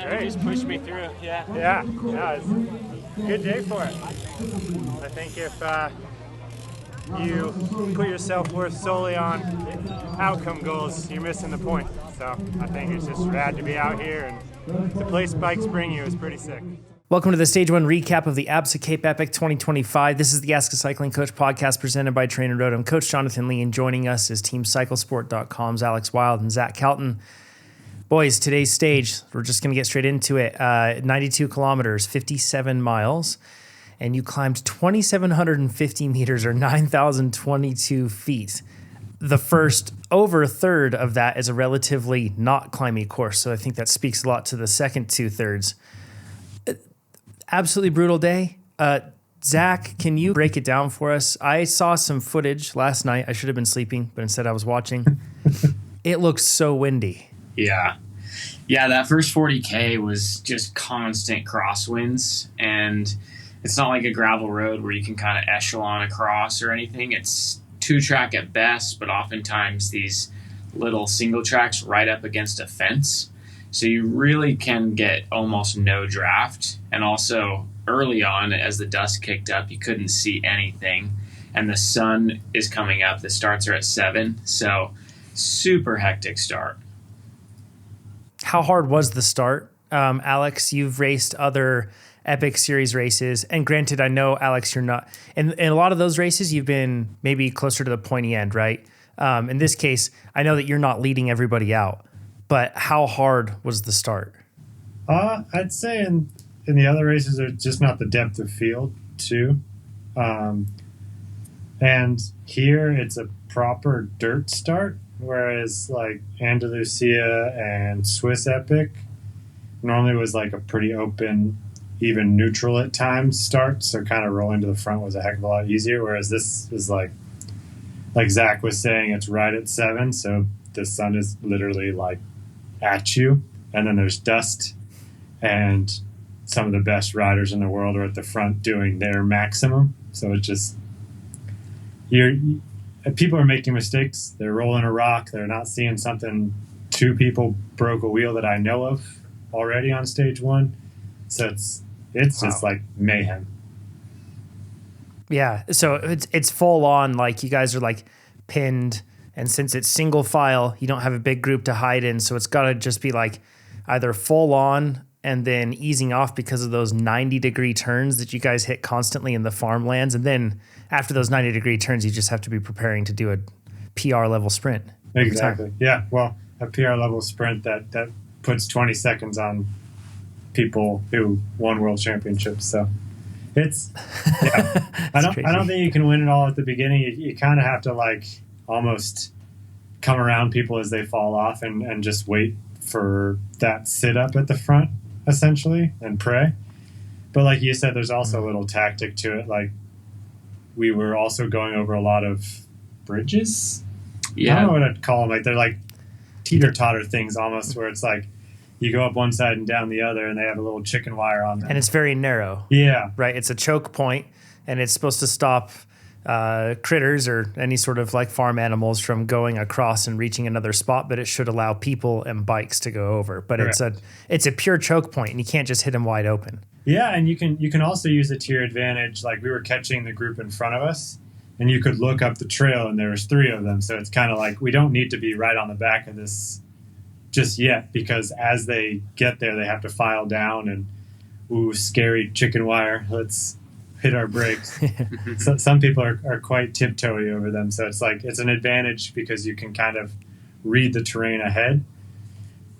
Great. Just pushed me through it. Yeah. Yeah, it's a good day for it. I think if you put your self-worth solely on outcome goals, you're missing the point. So I think it's just rad to be out here, and the place bikes bring you is pretty sick. Welcome to the Stage 1 recap of the Absa Cape Epic 2025. This is the Ask a Cycling Coach podcast presented by TrainerRoad. I'm Coach Jonathan Lee, and joining us is TeamCyclesport.com's Alex Wild and Zach Calton. Boys, today's stage, we're just going to get straight into it. 92 kilometers, 57 miles, and you climbed 2,750 meters or 9,022 feet. The first over a third of that is a relatively not climby course, so I think that speaks a lot to the second two-thirds. Absolutely brutal day. Zach, can you break it down for us? I saw some footage last night. I should have been sleeping, but instead I was watching. It looks so windy. Yeah, that first 40K was just constant crosswinds, and it's not like a gravel road where you can kind of echelon across or anything. It's two track at best, but oftentimes these little single tracks right up against a fence. So you really can get almost no draft. And also early on, as the dust kicked up, you couldn't see anything. And the sun is coming up. The starts are at 7. So super hectic start. How hard was the start? Alex, you've raced other Epic Series races. And granted, I know, Alex, you're not. In a lot of those races, you've been maybe closer to the pointy end, right? In this case, I know that you're not leading everybody out. But how hard was the start? I'd say in the other races, there's just not the depth of field, too. And here, it's a proper dirt start, whereas like Andalusia and Swiss Epic normally was like a pretty open, even neutral at times start. So kind of rolling to the front was a heck of a lot easier, whereas this is like Zach was saying, it's right at 7. So the sun is literally like at you, and then there's dust, and some of the best riders in the world are at the front doing their maximum. So it's just people are making mistakes. They're rolling a rock. They're not seeing something. 2 people broke a wheel that I know of already on stage 1. So it's just like mayhem. Yeah, so it's full on, like you guys are like pinned. And since it's single file, you don't have a big group to hide in. So it's got to just be like either full on and then easing off because of those 90-degree turns that you guys hit constantly in the farmlands. And then after those 90-degree turns, you just have to be preparing to do a PR level sprint. Exactly. Yeah. Well, a PR level sprint that puts 20 seconds on people who won world championships. So it's, yeah. I don't think you can win it all at the beginning. You kind of have to like almost come around people as they fall off and just wait for that sit up at the front essentially and pray. But like you said, there's also a little tactic to it. Like we were also going over a lot of bridges. Yeah. I don't know what I'd call them. Like they're like teeter-totter things almost, where it's like you go up one side and down the other, and they have a little chicken wire on them. And it's very narrow. Yeah. Right? It's a choke point, and it's supposed to stop critters or any sort of like farm animals from going across and reaching another spot, but it should allow people and bikes to go over. But correct. It's a pure choke point, and you can't just hit them wide open. Yeah, and you can also use it to your advantage. Like we were catching the group in front of us, and you could look up the trail, and there was 3 of them. So it's kind of like we don't need to be right on the back of this just yet, because as they get there, they have to file down and scary chicken wire. Let's hit our brakes. So some people are quite tiptoey over them. So it's like, it's an advantage because you can kind of read the terrain ahead.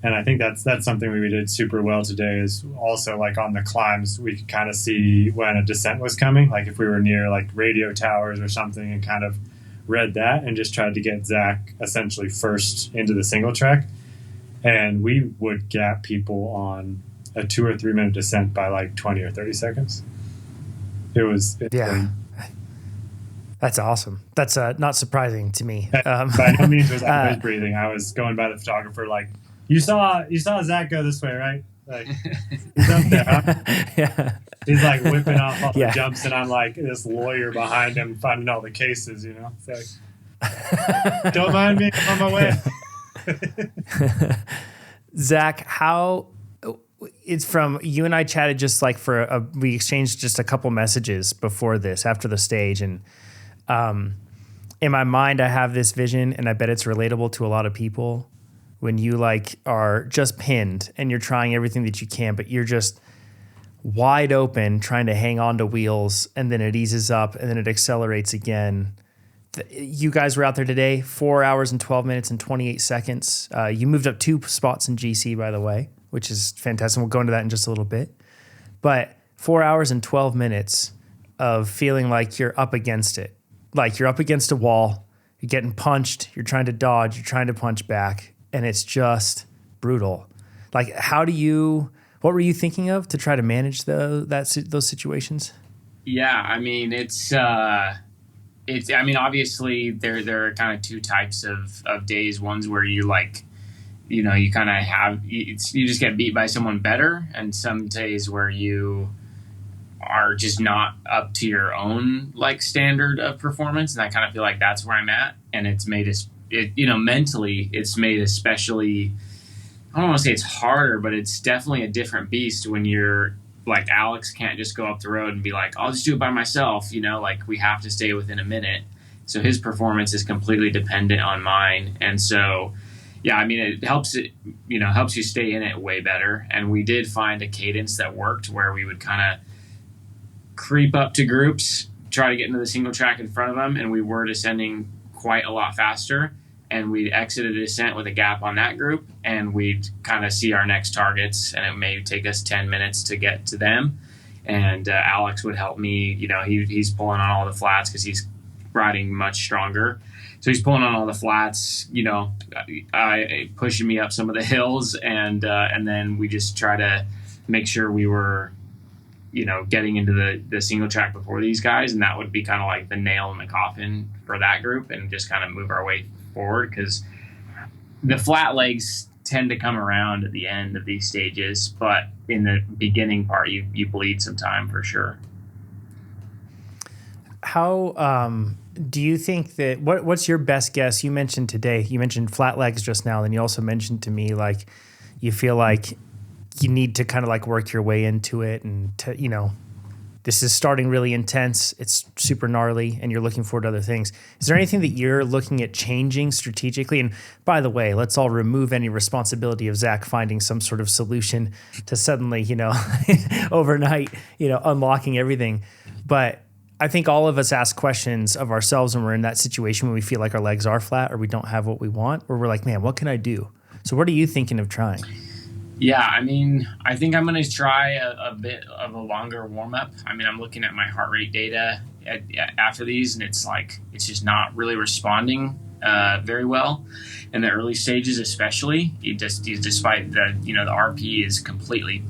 And I think that's something we did super well today, is also like on the climbs, we could kind of see when a descent was coming. Like if we were near like radio towers or something, and kind of read that and just tried to get Zach essentially first into the single track. And we would gap people on a 2 or 3 minute descent by like 20 or 30 seconds. Yeah. That's awesome. That's not surprising to me. By no means was I was breathing. I was going by the photographer like, you saw Zach go this way, right? Like, he's up there, huh? Yeah. He's like whipping off all the jumps, and I'm like this lawyer behind him finding all the cases, you know? It's like, don't mind me, I'm on my way. Zach, it's from you and I chatted just like we exchanged just a couple messages before this, after the stage. And in my mind, I have this vision, and I bet it's relatable to a lot of people, when you like are just pinned and you're trying everything that you can, but you're just wide open trying to hang on to wheels, and then it eases up and then it accelerates again. You guys were out there today, 4 hours and 12 minutes and 28 seconds. You moved up 2 spots in GC, by the way, which is fantastic. We'll go into that in just a little bit. But 4 hours and 12 minutes of feeling like you're up against it. Like you're up against a wall, you're getting punched, you're trying to dodge, you're trying to punch back, and it's just brutal. Like, what were you thinking of to try to manage those situations? Yeah, I mean, obviously there are kind of 2 types of days. One's where you like, you kind of you just get beat by someone better, and some days where you are just not up to your own like standard of performance. And I kind of feel like that's where I'm at. And it's made mentally it's made especially, I don't want to say it's harder, but it's definitely a different beast when you're like, Alex can't just go up the road and be like, I'll just do it by myself. Like we have to stay within a minute. So his performance is completely dependent on mine. And so, yeah, I mean, it helps you stay in it way better. And we did find a cadence that worked where we would kind of creep up to groups, try to get into the single track in front of them. And we were descending quite a lot faster. And we'd exit a descent with a gap on that group, and we'd kind of see our next targets, and it may take us 10 minutes to get to them. And Alex would help me. He's pulling on all the flats because he's riding much stronger. So he's pulling on all the flats, pushing me up some of the hills, and then we just try to make sure we were, getting into the single track before these guys, and that would be kind of like the nail in the coffin for that group, and just kind of move our way forward, because the flat legs tend to come around at the end of these stages, but in the beginning part you bleed some time for sure. How do you think that what's your best guess? You mentioned flat legs just now, and you also mentioned to me like you feel like you need to kind of like work your way into it, and this is starting really intense. It's super gnarly, and you're looking forward to other things. Is there anything that you're looking at changing strategically? And by the way, let's all remove any responsibility of Zach finding some sort of solution to suddenly, overnight, unlocking everything. But I think all of us ask questions of ourselves when we're in that situation, when we feel like our legs are flat or we don't have what we want, or we're like, man, what can I do? So what are you thinking of trying? Yeah, I mean, I think I'm going to try a bit of a longer warm-up. I mean, I'm looking at my heart rate data after these, and it's just not really responding very well in the early stages, especially. Despite the RP is completely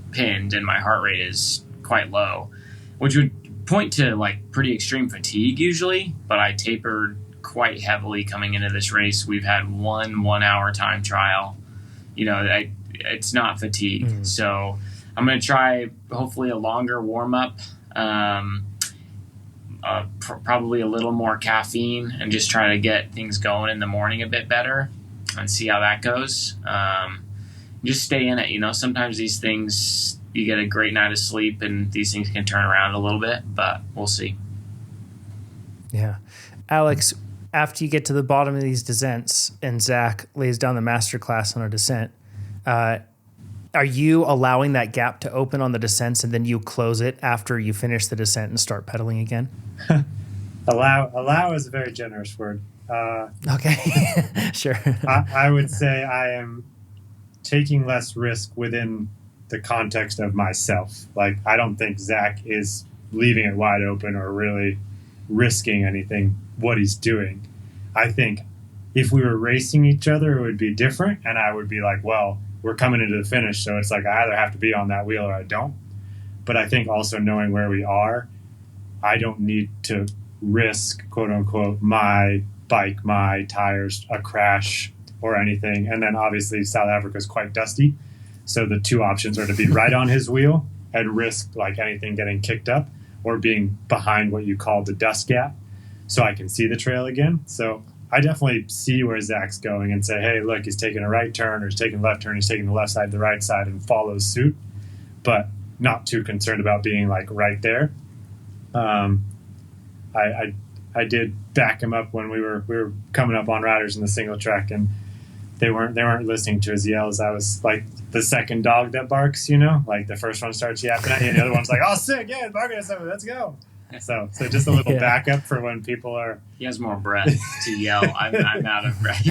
pinned and my heart rate is quite low, which would point to like pretty extreme fatigue usually, but I tapered quite heavily coming into this race. We've had 1 hour time trial. It's not fatigue. Mm-hmm. So I'm going to try hopefully a longer warm up, probably a little more caffeine, and just try to get things going in the morning a bit better and see how that goes. Just stay in it. Sometimes these things, you get a great night of sleep and these things can turn around a little bit, but we'll see. Yeah. Alex, after you get to the bottom of these descents and Zach lays down the masterclass on a descent, are you allowing that gap to open on the descents and then you close it after you finish the descent and start pedaling again? Allow is a very generous word. Okay, sure. I would say I am taking less risk within the context of myself. Like, I don't think Zach is leaving it wide open or really risking anything what he's doing. I think if we were racing each other, it would be different, and I would be like, well, we're coming into the finish, so it's like I either have to be on that wheel or I don't. But I think also knowing where we are, I don't need to risk, quote unquote, my bike, my tires, a crash or anything. And then obviously South Africa is quite dusty, so the 2 options are to be right on his wheel and risk like anything getting kicked up, or being behind what you call the dust gap so I can see the trail again. So I definitely see where Zach's going and say, hey, look, he's taking a right turn or he's taking a left turn, he's taking the left side, the right side, and follows suit, but not too concerned about being like right there. I did back him up when we were coming up on riders in the single track, and they weren't listening to his yells. I was like the second dog that barks, like the first one starts yapping at you and the other one's like, oh, sick, yeah, barking at something, let's go. So just a little backup for when people are. He has more breath to yell. I'm out of breath.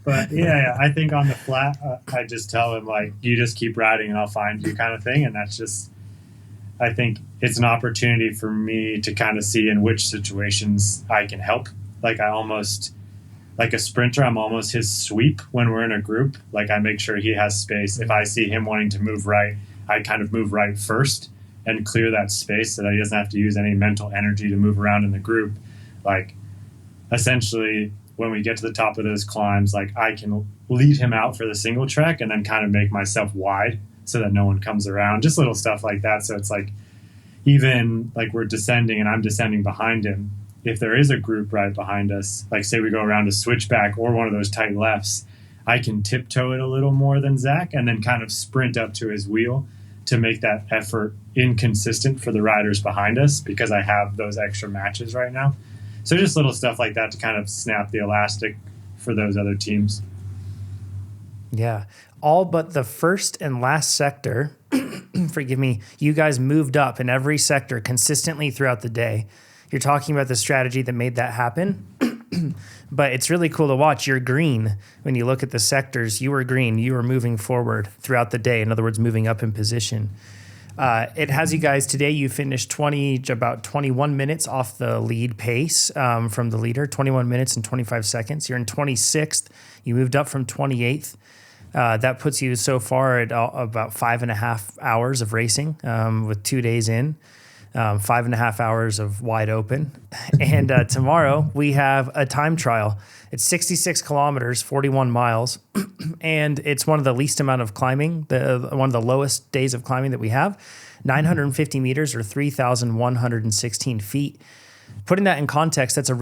But yeah, I think on the flat, I just tell him like, you just keep riding and I'll find you kind of thing. And that's just, I think it's an opportunity for me to kind of see in which situations I can help. Like like a sprinter, I'm almost his sweep when we're in a group. Like I make sure he has space. If I see him wanting to move right, I kind of move right first and clear that space so that he doesn't have to use any mental energy to move around in the group. Like essentially when we get to the top of those climbs, like I can lead him out for the single track and then kind of make myself wide so that no one comes around, just little stuff like that. So it's like, even like we're descending and I'm descending behind him, if there is a group right behind us, like say we go around a switchback or one of those tight lefts, I can tiptoe it a little more than Zach and then kind of sprint up to his wheel to make that effort inconsistent for the riders behind us because I have those extra matches right now. So just little stuff like that to kind of snap the elastic for those other teams. Yeah. All but the first and last sector, forgive me, you guys moved up in every sector consistently throughout the day. You're talking about the strategy that made that happen. But it's really cool to watch. You're green. When you look at the sectors, you were green. You were moving forward throughout the day. In other words, moving up in position. It has you guys today. You finished about 21 minutes off the lead pace from the leader, 21 minutes and 25 seconds. You're in 26th. You moved up from 28th. That puts you so far at about 5.5 hours of racing with 2 days in. 5.5 hours of wide open. And tomorrow we have a time trial. It's 66 kilometers, 41 miles. And it's one of the least amount of climbing, one of the lowest days of climbing that we have. 950 meters or 3,116 feet. Putting that in context, that's a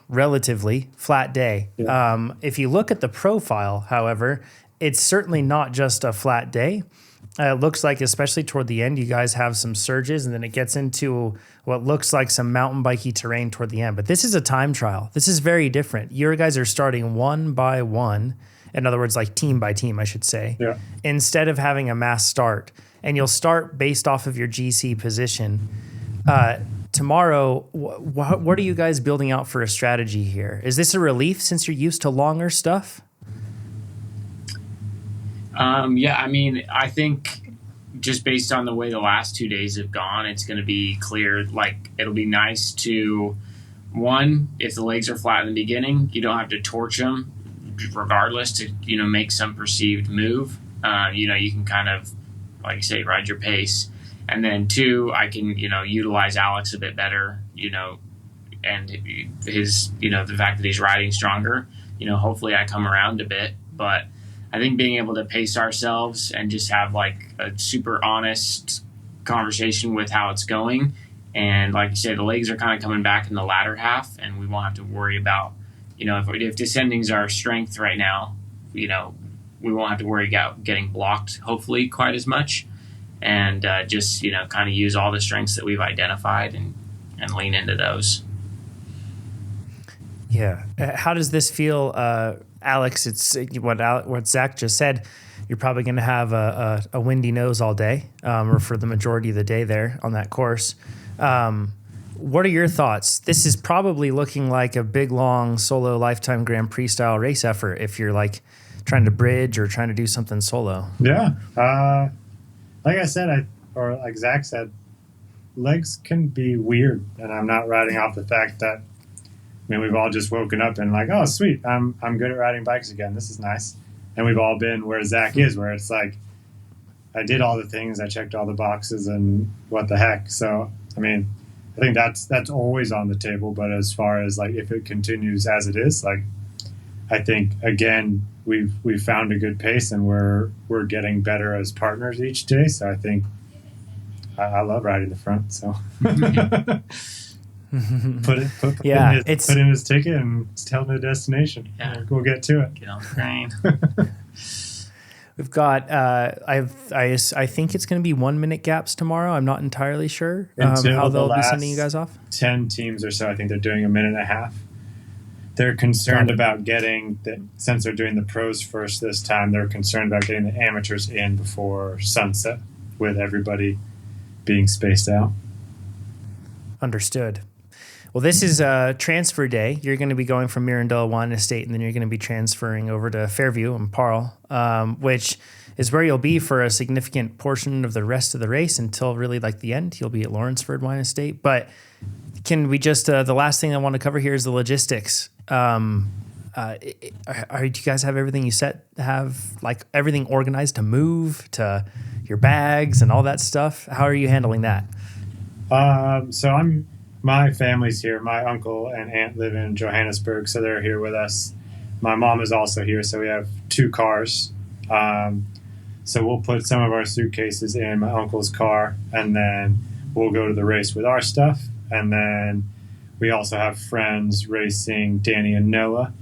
relatively flat day. Yeah. If you look at the profile, however, it's certainly not just a flat day. It looks like, especially toward the end, you guys have some surges, and then it gets into what looks like some mountain bikey terrain toward the end. But this is a time trial. This is very different. Your guys are starting one by one. In other words, like team by team, I should say, instead of having a mass start. And you'll start based off of your GC position. Tomorrow, what are you guys building out for a strategy here? Is this a relief since you're used to longer stuff? Yeah, I mean, I think just based on the way the last 2 days have gone, it's going to be clear. Like, it'll be nice to, one, if the legs are flat in the beginning, you don't have to torch them regardless to, make some perceived move. You can kind of, like you say, ride your pace. And then two, I can, utilize Alex a bit better, and his, the fact that he's riding stronger, hopefully I come around a bit. But I think being able to pace ourselves and just have like a super honest conversation with how it's going. And like you said, the legs are kind of coming back in the latter half, and we won't have to worry about, if descending's our strength right now, we won't have to worry about getting blocked, hopefully, quite as much. And just, kind of use all the strengths that we've identified and lean into those. Yeah. How does this feel, Alex? It's what Zach just said. You're probably going to have a windy nose all day, or for the majority of the day there on that course. What are your thoughts? This is probably looking like a big, long solo lifetime Grand Prix style race effort if you're like trying to bridge or trying to do something solo. Yeah. Like I said, or like Zach said, legs can be weird, and I'm not riding off the fact that, we've all just woken up and like, oh, sweet, I'm good at riding bikes again. This is nice. And we've all been where Zach is, where it's like, I did all the things, I checked all the boxes, and what the heck. So, I think that's always on the table. But as far as like if it continues as it is, like I think again we've found a good pace, and we're getting better as partners each day. So I think I love riding the front. So Put in his ticket and tell him the destination. Yeah. We'll get to it. Get on the train. We've got, I think it's going to be 1 minute gaps tomorrow. I'm not entirely sure how they'll be sending you guys off. 10 teams or so, I think they're doing a minute and a half. They're concerned about since they're doing the pros first this time, they're concerned about getting the amateurs in before sunset with everybody being spaced out. Understood. Well, this is transfer day. You're going to be going from Mirandilla Wine Estate, and then you're going to be transferring over to Fairview and Parle, which is where you'll be for a significant portion of the rest of the race until really like the end. You'll be at Lawrenceford Wine Estate. But can we just, the last thing I want to cover here is the logistics. Do you guys have everything you have like everything organized to move, to your bags and all that stuff? How are you handling that? My family's here. My uncle and aunt live in Johannesburg, so they're here with us. My mom is also here, so we have 2 cars. So we'll put some of our suitcases in my uncle's car, and then we'll go to the race with our stuff. And then we also have friends racing, Danny and Noah,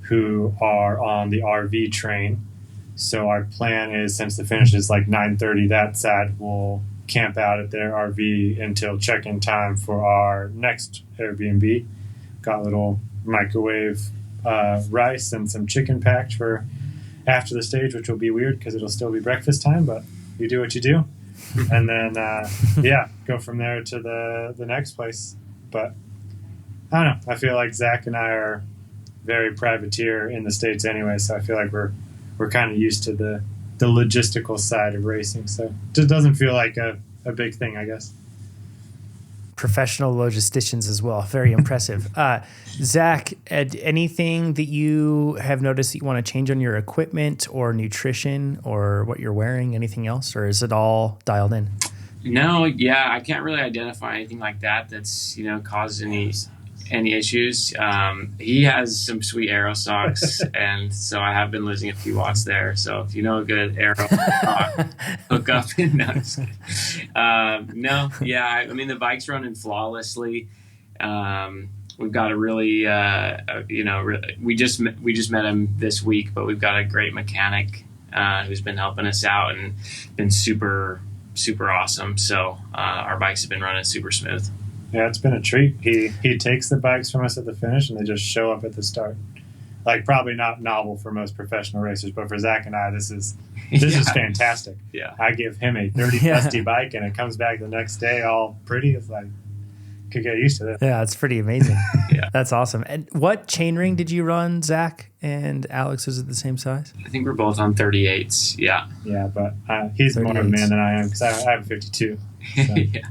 who are on the RV train. So our plan is, since the finish is like 9:30 that side, we'll camp out at their RV until check-in time for our next Airbnb. Got a little microwave rice and some chicken packed for after the stage, which will be weird because it'll still be breakfast time, but you do what you do. And then, go from there to the next place. But I don't know. I feel like Zach and I are very privateer in the States anyway, so I feel like we're kind of used to the logistical side of racing, so it just doesn't feel like a big thing, I guess. Professional logisticians as well. Very impressive. Zach, anything that you have noticed that you want to change on your equipment or nutrition or what you're wearing, anything else, or is it all dialed in? No, yeah, I can't really identify anything like that's caused any issues. He has some sweet aero socks, and so I have been losing a few watts there. So if you know a good aero hook up, I mean, the bike's running flawlessly. We've got a really, we just met him this week, but we've got a great mechanic who's been helping us out and been super, super awesome. So our bikes have been running super smooth. Yeah, it's been a treat. He takes the bikes from us at the finish, and they just show up at the start. Like, probably not novel for most professional racers, but for Zach and I, this is fantastic. Yeah, I give him a 30 dusty bike, and it comes back the next day all pretty. It's like, could get used to this. Yeah, it's pretty amazing. Yeah, that's awesome. And what chainring did you run, Zach and Alex? Was it the same size? I think we're both on 38s. Yeah. Yeah, but he's more of a man than I am because I have a 52. So. Yeah.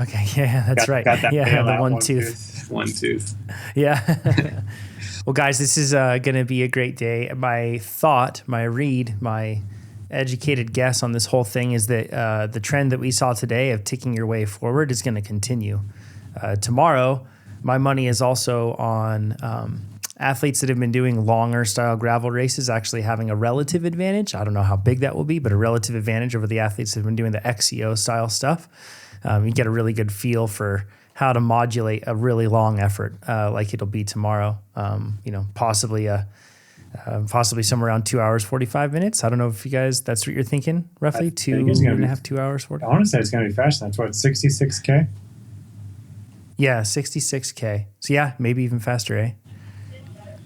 Okay, yeah, that's right. Got that the one tooth. One tooth. Yeah. Well, guys, this is going to be a great day. My educated guess on this whole thing is that the trend that we saw today of ticking your way forward is going to continue. Tomorrow, my money is also on athletes that have been doing longer style gravel races actually having a relative advantage. I don't know how big that will be, but a relative advantage over the athletes that have been doing the XCO style stuff. You get a really good feel for how to modulate a really long effort like it'll be tomorrow. Possibly somewhere around 2 hours, 45 minutes. I don't know if you guys, that's what you're thinking, roughly? 2 hours, 40. I want to say it's going to be faster. That's what, 66K? Yeah, 66K. So yeah, maybe even faster, eh?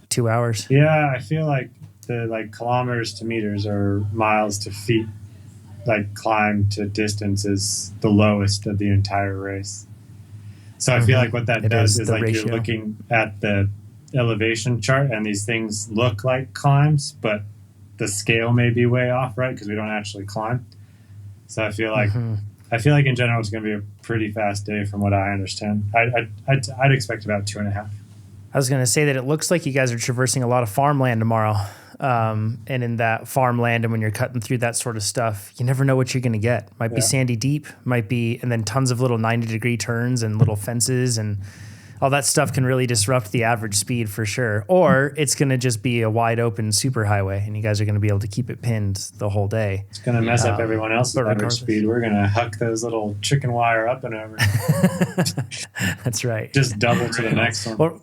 2 hours. Yeah, I feel like the kilometers to meters or miles to feet, climb to distance is the lowest of the entire race. So I feel like what that does is ratio. You're looking at the elevation chart and these things look like climbs, but the scale may be way off, right? Because we don't actually climb. So I feel like in general it's going to be a pretty fast day from what I understand. I'd expect about 2.5. I was going to say that it looks like you guys are traversing a lot of farmland tomorrow. And in that farmland, and when you're cutting through that sort of stuff, you never know what you're going to get. Might be sandy deep, and then tons of little 90-degree turns and little fences and all that stuff can really disrupt the average speed for sure. Or it's going to just be a wide open superhighway and you guys are going to be able to keep it pinned the whole day. It's going to mess up everyone else's average speed. We're going to huck those little chicken wire up and over. That's right. Just double to the next one. Well,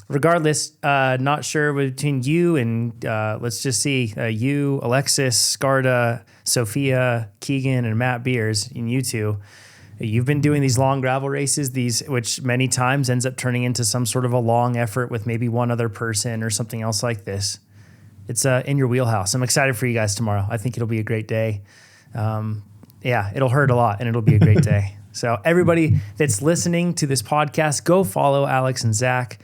regardless, not sure between you and let's just see you, Alexis, Scarda, Sophia, Keegan, and Matt Beers, and you two. You've been doing these long gravel races, which many times ends up turning into some sort of a long effort with maybe one other person or something else like this. It's in your wheelhouse. I'm excited for you guys tomorrow. I think it'll be a great day. It'll hurt a lot, and it'll be a great day. So everybody that's listening to this podcast, go follow Alex and Zach.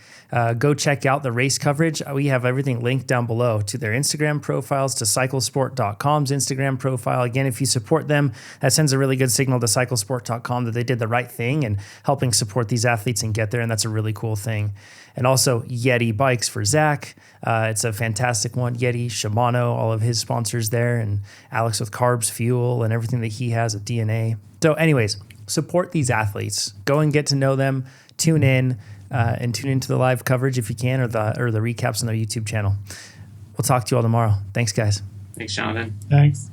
Go check out the race coverage. We have everything linked down below to their Instagram profiles, to cyclesport.com's Instagram profile. Again, if you support them, that sends a really good signal to cyclesport.com that they did the right thing and helping support these athletes and get there. And that's a really cool thing. And also Yeti bikes for Zach. It's a fantastic one. Yeti, Shimano, all of his sponsors there, and Alex with Carbs Fuel and everything that he has with DNA. So anyways, support these athletes. Go and get to know them. Tune in. And tune into the live coverage if you can, or the recaps on their YouTube channel. We'll talk to you all tomorrow. Thanks, guys. Thanks, Jonathan. Thanks.